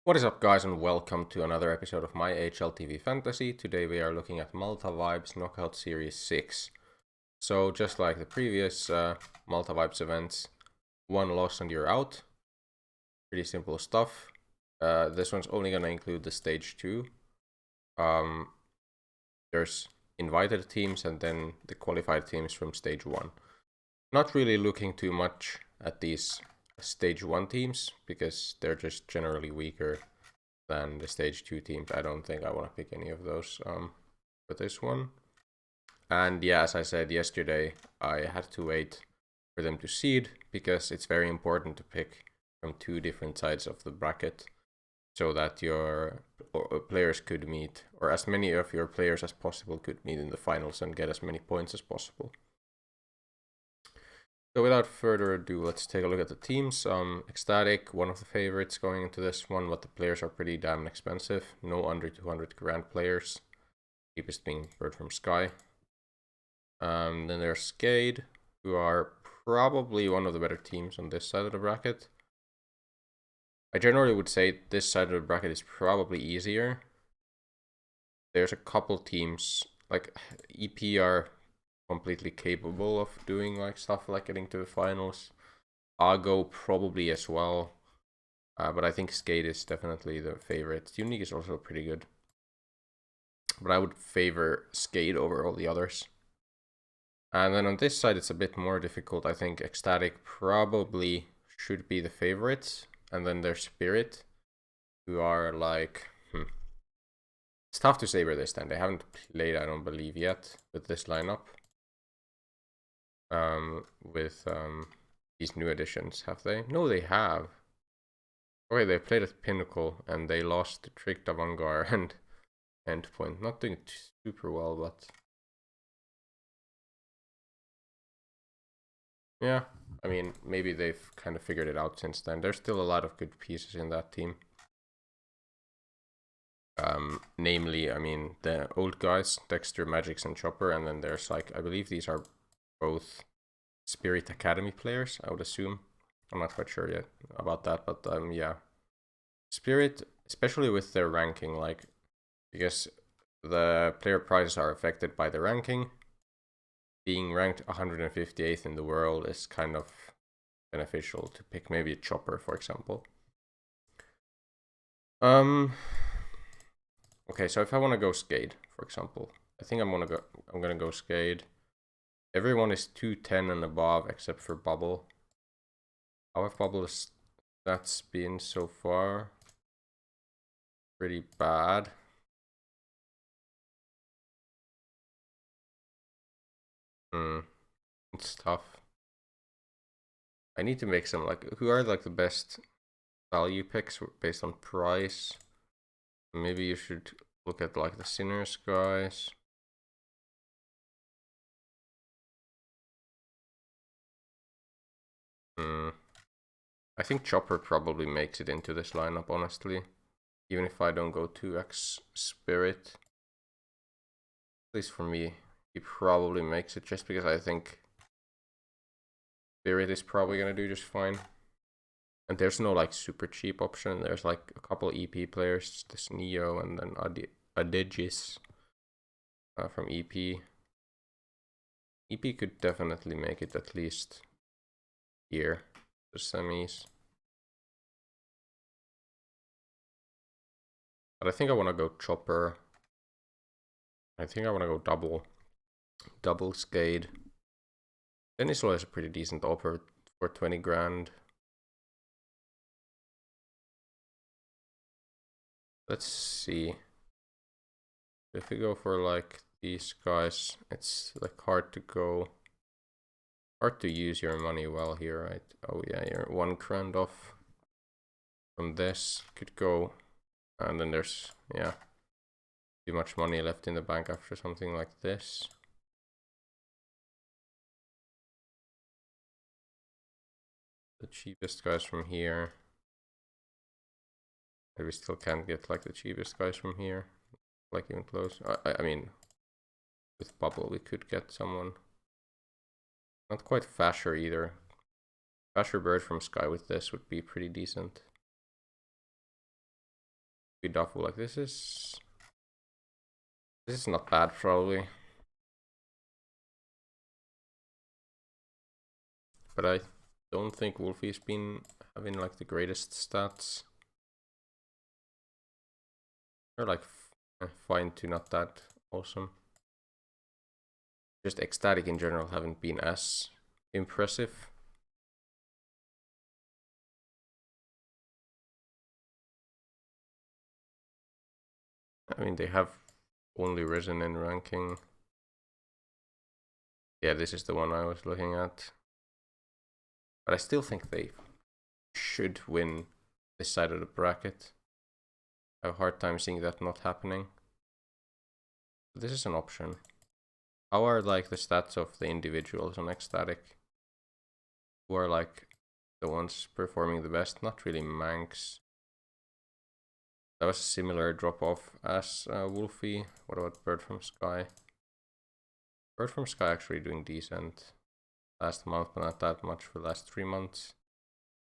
What is up, guys, and welcome to another episode of my HLTV Fantasy. Today we are looking at Malta Vibes Knockout Series 6. So just like the previous Malta Vibes events, one loss and you're out. Pretty simple stuff. This one's only going to include the stage 2. There's invited teams and then the qualified teams from stage 1. Not really looking too much at these stage 1 teams because they're just generally weaker than the stage 2 teams. I don't think I want to pick any of those for this one. And yeah, as I said yesterday, I had to wait for them to seed because it's very important to pick from two different sides of the bracket so that your players could meet, or as many of your players as possible could meet in the finals and get as many points as possible. So without further ado, let's take a look at the teams. Ecstatic, one of the favorites going into this one, but the players are pretty damn expensive. No under 200 grand players. Cheapest being Bird from Sky. Then there's Skade, who are probably one of the better teams on this side of the bracket. I generally would say this side of the bracket is probably easier. There's a couple teams, like EP are completely capable of doing like stuff like getting to the finals. Argo probably as well, but I think Skate is definitely the favorite. Unique is also pretty good, but I would favor Skate over all the others. And then on this side, it's a bit more difficult. I think Ecstatic probably should be the favorites, and then there's Spirit, who are like, it's tough to say where they stand. They haven't played, I don't believe, yet with this lineup. With these new additions, have they? No, they have. Okay, they played at Pinnacle and they lost to Tricked Avangar and Endpoint. Not doing super well, but yeah, I mean, maybe they've kind of figured it out since then. There's still a lot of good pieces in that team. Namely, I mean, the old guys, Dexter, Magix, and Chopper, and then there's like, I believe these are both Spirit Academy players, I would assume. I'm not quite sure yet about that, but yeah. Spirit, especially with their ranking, like, because the player prizes are affected by the ranking. Being ranked 158th in the world is kind of beneficial to pick maybe a Chopper, for example. Okay, so if I want to go Skade, for example, I think I'm gonna go Skade. Everyone is 210 and above except for Bubble. How have Bubble's stats been so far? Pretty bad. It's tough. I need to make some, like, who are like the best value picks based on price? Maybe you should look at like the Sinners guys. I think Chopper probably makes it into this lineup, honestly. Even if I don't go 2x Spirit. At least for me, he probably makes it just because I think Spirit is probably gonna do just fine. And there's no like super cheap option. There's like a couple EP players, this Neo and then Adigis from EP. EP could definitely make it at least here, the semis. But I think I want to go Chopper. I think I want to go double Skade. Denislo is a pretty decent offer for 20 grand. Let's see. If we go for like these guys, it's like hard to use your money well here, right? Oh yeah, you're 1 grand off from this. Could go, and then there's, yeah, too much money left in the bank after something like this. The cheapest guys from here. And we still can't get like the cheapest guys from here, like even close. I mean, with Bubble we could get someone. Not quite Fasher either. Fasher Bird from Sky with this would be pretty decent. be duffel. Like this is not bad probably. But I don't think Wolfie's been having like the greatest stats. They're like fine to not that awesome. Just ecstatic in general haven't been as impressive. I mean, they have only risen in ranking. Yeah, this is the one I was looking at. But I still think they should win this side of the bracket. I have a hard time seeing that not happening. This is an option. How are like the stats of the individuals on ecstatic? Who are like the ones performing the best? Not really Manx. That was a similar drop off as Wolfie. What about Bird from Sky? Bird from Sky actually doing decent last month, but not that much for the last 3 months.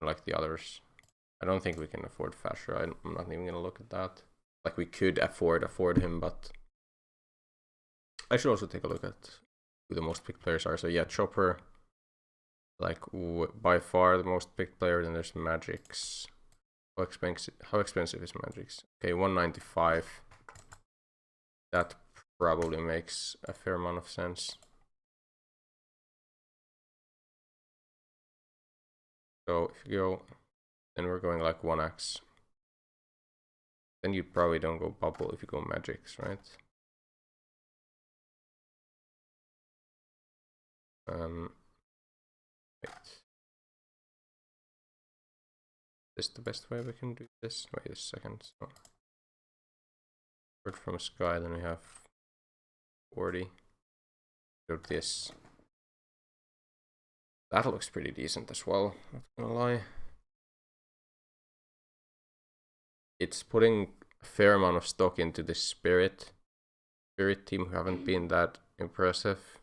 Like the others. I don't think we can afford Fasher. I'm not even gonna look at that. Like we could afford him, but I should also take a look at who the most picked players are. So yeah, Chopper, like by far the most picked player. Then there's Magix. How expensive is Magix? Okay, 195. That probably makes a fair amount of sense. So if you go, then we're going like 1x. Then you probably don't go bubble if you go Magix, right? Wait. Is this the best way we can do this? Wait a second. So, Bird from Sky, then we have 40. Do this. That looks pretty decent as well, not gonna lie. It's putting a fair amount of stock into this Spirit team who haven't been that impressive.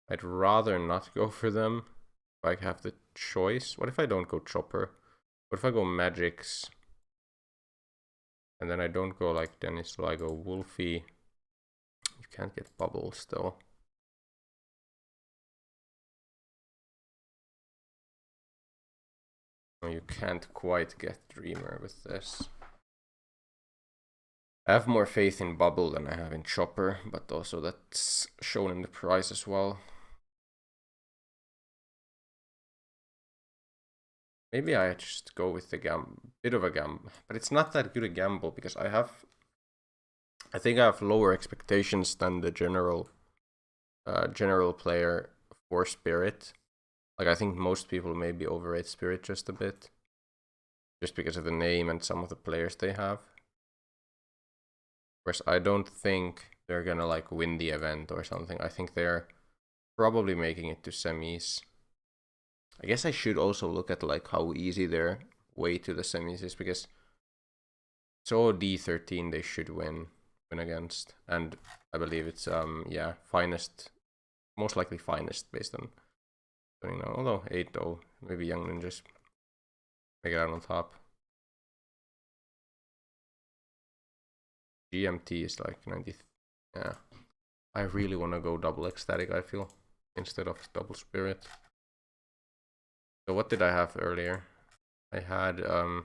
I'd rather not go for them if I have the choice. What if I don't go Chopper? What if I go Magix? And then I don't go like Dennis, so I go Wolfie. You can't get Bubble still. No, you can't quite get Dreamer with this. I have more faith in Bubble than I have in Chopper, but also that's shown in the price as well. Maybe I just go with the bit of a gamble, but it's not that good a gamble because I think I have lower expectations than the general player for Spirit. Like I think most people maybe overrate Spirit just a bit, just because of the name and some of the players they have. Whereas I don't think they're gonna like win the event or something. I think they're probably making it to semis. I guess I should also look at like how easy their way to the semis is, because so D13 they should win against, and I believe it's yeah, finest, most likely finest based on, you know, although 8-0, maybe Young Ninjas make it out on top. GMT is like 90. Yeah, I really want to go double ecstatic, I feel, instead of double spirit. So what did I have earlier? I had it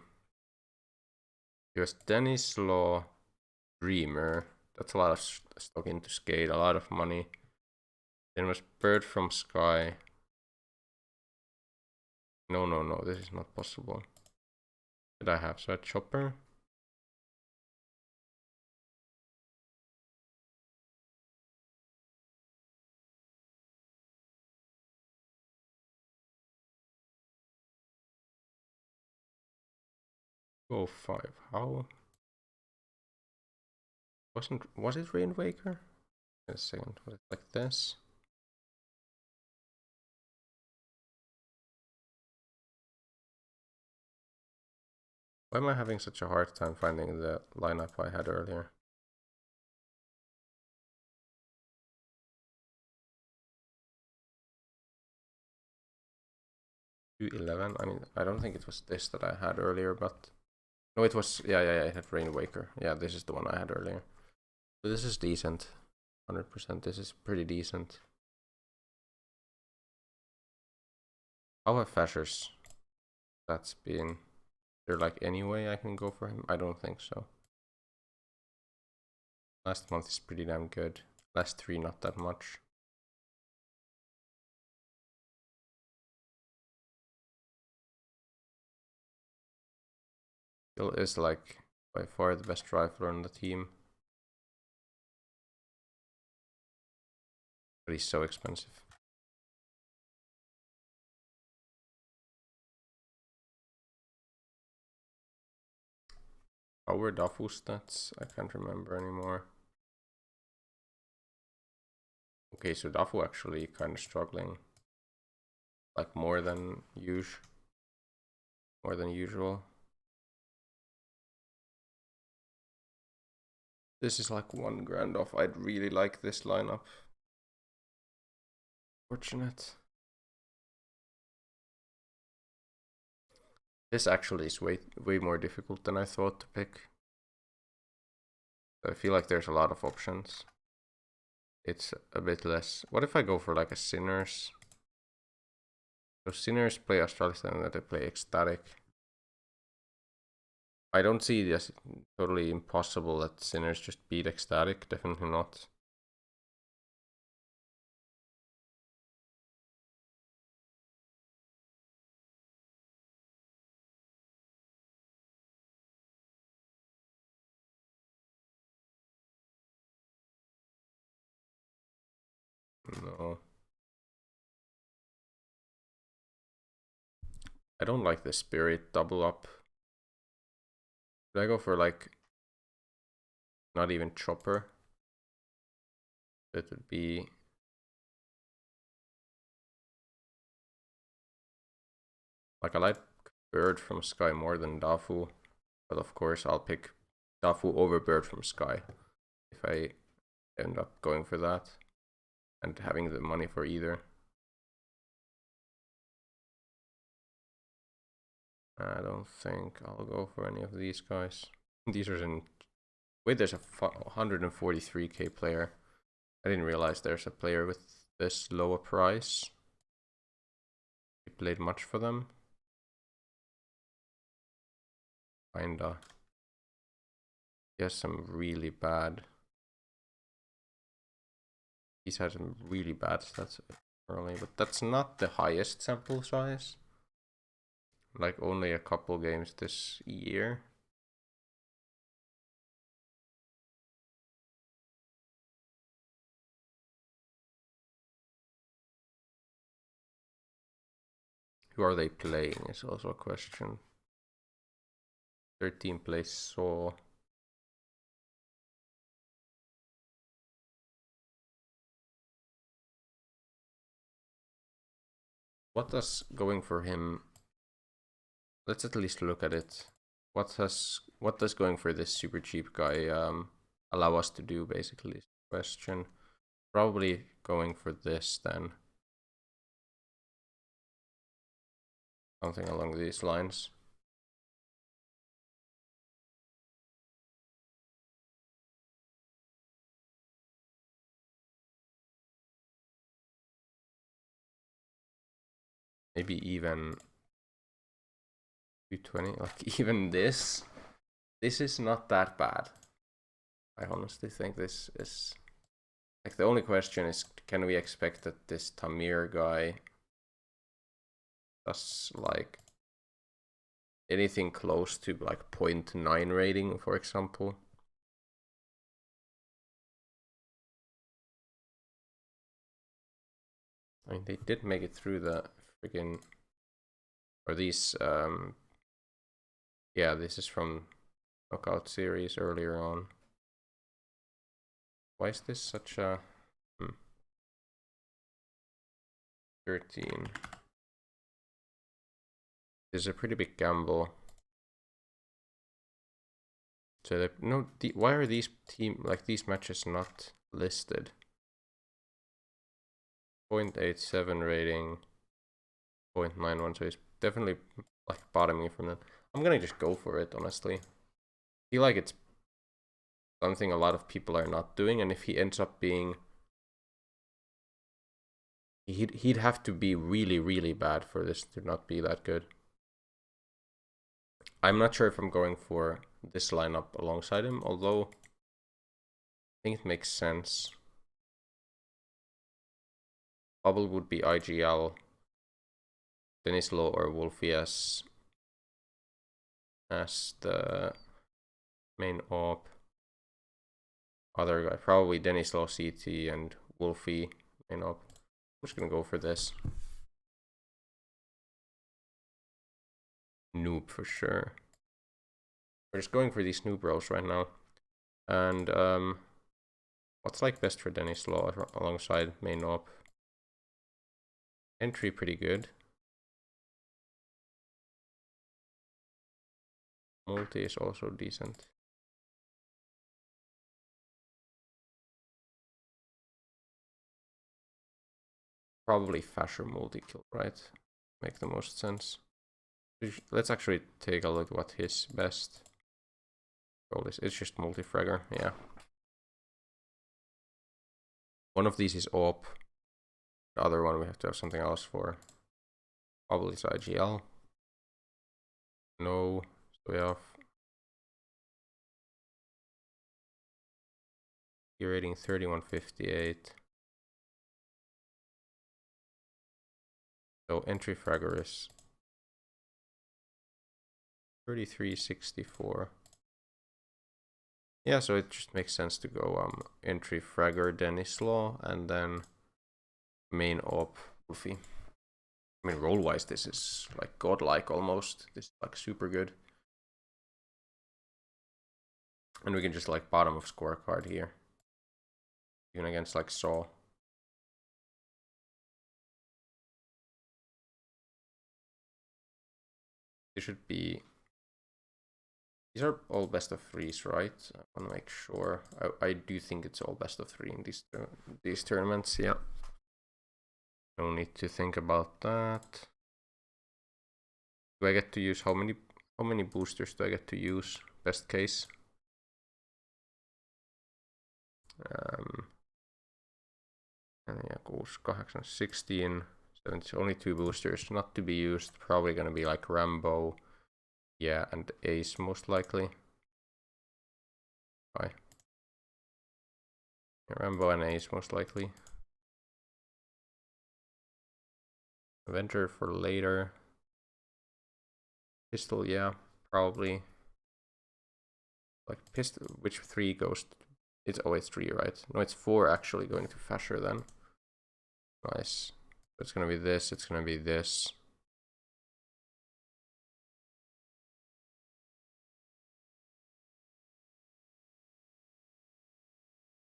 was Dennis Law, Dreamer. That's a lot of stock into Skate, a lot of money. Then was Bird from Sky. No, this is not possible. What did I have? So I had Chopper. Go 5. How? Was it Rain Waker? Wait a second. Was it like this? Why am I having such a hard time finding the lineup I had earlier? 211. I mean, I don't think it was this that I had earlier, but no, it was, yeah, it had Rainwaker. Yeah, this is the one I had earlier. So this is decent. 100%. This is pretty decent. How have Fasher's stats been? There like any way I can go for him? I don't think so. Last month is pretty damn good. Last 3 not that much. Still is like by far the best rifler on the team. But he's so expensive. How were Dafu stats? I can't remember anymore. Okay, so Dafu actually kind of struggling. Like more than usual. This is like 1 grand off. I'd really like this lineup. Fortunate. This actually is way more difficult than I thought to pick. I feel like there's a lot of options. It's a bit less. What if I go for like a Sinners? So Sinners play Astralis and they play Ecstatic. I don't see this totally impossible that Sinners just beat Ecstatic. Definitely not. No. I don't like the Spirit double up. Should I go for like not even Chopper? That would be like I like Bird from Sky more than Dafu, but of course I'll pick Dafu over Bird from Sky if I end up going for that and having the money for either. I don't think I'll go for any of these guys. These are in... Wait, there's a 143k player. I didn't realize there's a player with this low a price. He played much for them. Kinda. He has some really bad... He's had some really bad stats early, but that's not the highest sample size. Like only a couple games this year. Who are they playing is also a question. 13 plays Saw. What does going for him... Let's at least look at it. What does going for this super cheap guy allow us to do, basically, is the question. Probably going for this then. Something along these lines. Maybe even 220, like even this is not that bad. I honestly think this is, like, the only question is, can we expect that this Tamir guy does like anything close to like 0.9 rating, for example? I mean, they did make it through the freaking, or these, yeah, this is from Knockout Series earlier on. Why is this such a 13? This is a pretty big gamble. So they, no, why are these these matches not listed? 0.87 rating, 0.91, so he's definitely like bottoming from that. I'm gonna just go for it, honestly. I feel like it's something a lot of people are not doing, and if he ends up being, he'd have to be really, really bad for this to not be that good. I'm not sure if I'm going for this lineup alongside him, although I think it makes sense. Bubble would be IGL, Denislo or Wolfie as the main op. Other guy, probably Denislo CT and Wolfie main op. I'm just gonna go for this. Noob for sure. We're just going for these noob roles right now. And what's like best for Denislo alongside main op? Entry pretty good. Multi is also decent. Probably Fasher multi-kill, right? Make the most sense. Let's actually take a look at what his best goal is. It's just multi-fragger, yeah. One of these is op. The other one we have to have something else for. Probably it's IGL. No, so we have You're rating 3158. So entry fragger is 3364. Yeah, so it just makes sense to go entry fragger Denislo and then main op Wolfie. I mean, roll wise, this is like godlike almost. This is like super good. And we can just like bottom of scorecard here. Even against like Saw. It should be. These are all best of threes, right? I want to make sure. I do think it's all best of three in these tournaments. Yeah. No need to think about that. Do I get to use how many boosters do I get to use? Best case. And yeah, goes 8, 16, 17, only 2 boosters, not to be used. Probably gonna be like Rambo, yeah, and Ace most likely. Bye. Yeah, Rambo and Ace most likely. Avenger for later. Pistol, yeah, probably. Like pistol, which 3 goes? It's always 3, right? No, it's 4 actually going to Fasher then. Nice. So it's gonna be this. It's gonna be this.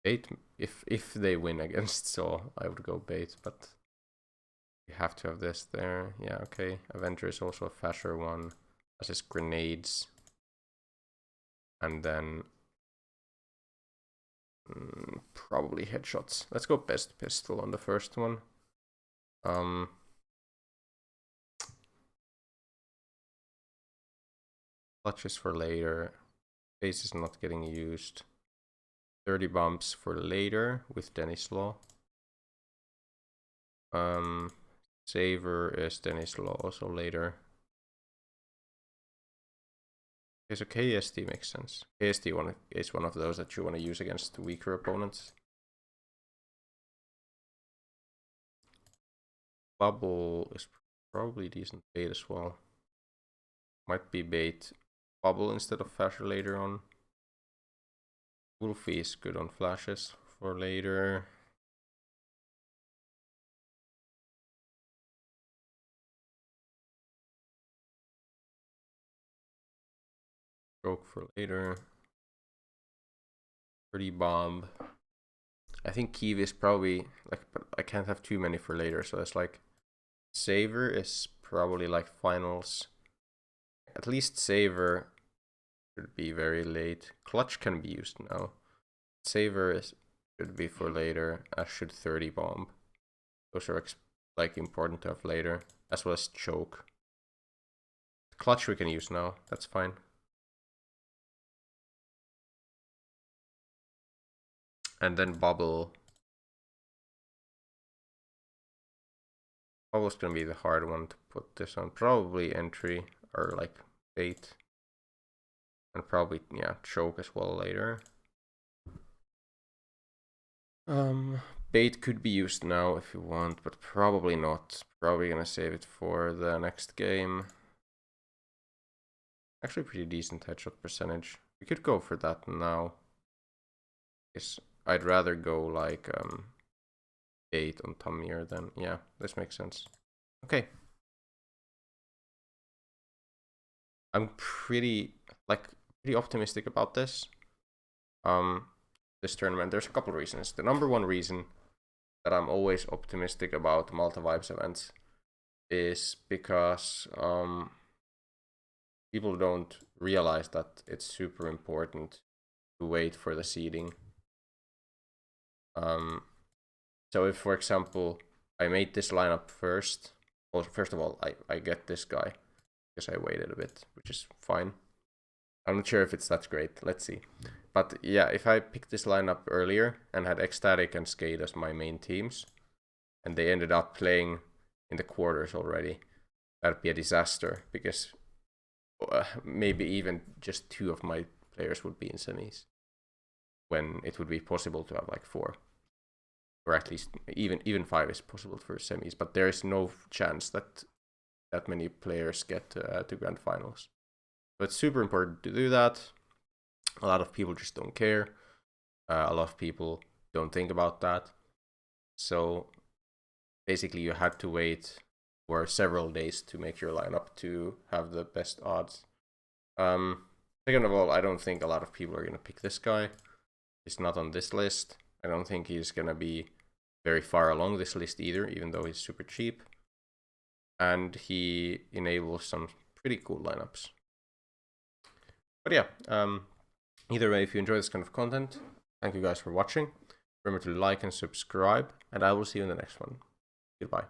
Bait if they win against Saw, I would go bait, but you have to have this there. Yeah, okay. Avenger is also a Fasher one. That's his grenades. And then probably headshots. Let's go best pistol on the first one. Clutches for later. Base is not getting used. 30 bumps for later with Denislo. Saver is Denislo also later. Okay, so KST makes sense. KST is one of those that you want to use against weaker opponents. Bubble is probably decent bait as well. Might be bait Bubble instead of Fasher later on. Wolfie is good on flashes for later. Stroke for later. Pretty bomb. I think Kiev is probably like, but I can't have too many for later, so it's like Saver is probably like finals. At least Saver should be very late. Clutch can be used now. Saver should be for later, as should 30 bomb. Those are like important to have later, as well as Choke. Clutch we can use now. That's fine. And then Bubble. Bubble's gonna be the hard one to put this on. Probably Entry or like Bait. And probably, yeah, Choke as well later. Bait could be used now if you want, but probably not. Probably gonna save it for the next game. Actually pretty decent headshot percentage. We could go for that now. Yes, I'd rather go like 8 on Tamir than, yeah, this makes sense. Okay. I'm pretty optimistic about this. This tournament. There's a couple reasons. The number one reason that I'm always optimistic about Malta Vibes events is because people don't realize that it's super important to wait for the seeding. So if, for example, I made this lineup first, well, first of all, I get this guy because I waited a bit, which is fine. I'm not sure if it's that great. Let's see. But yeah, if I picked this lineup earlier and had Ecstatic and Skate as my main teams, and they ended up playing in the quarters already, that'd be a disaster because maybe even just 2 of my players would be in semis, when it would be possible to have like 4, or at least even 5 is possible for semis. But there is no chance that that many players get to grand finals. So it's super important to do that. A lot of people just don't care. A lot of people don't think about that. So basically you had to wait for several days to make your lineup to have the best odds. Second of all, I don't think a lot of people are going to pick this guy. He's not on this list. I don't think he's going to be very far along this list either, even though he's super cheap. And he enables some pretty cool lineups. But yeah, either way, if you enjoy this kind of content, thank you guys for watching. Remember to like and subscribe, and I will see you in the next one. Goodbye.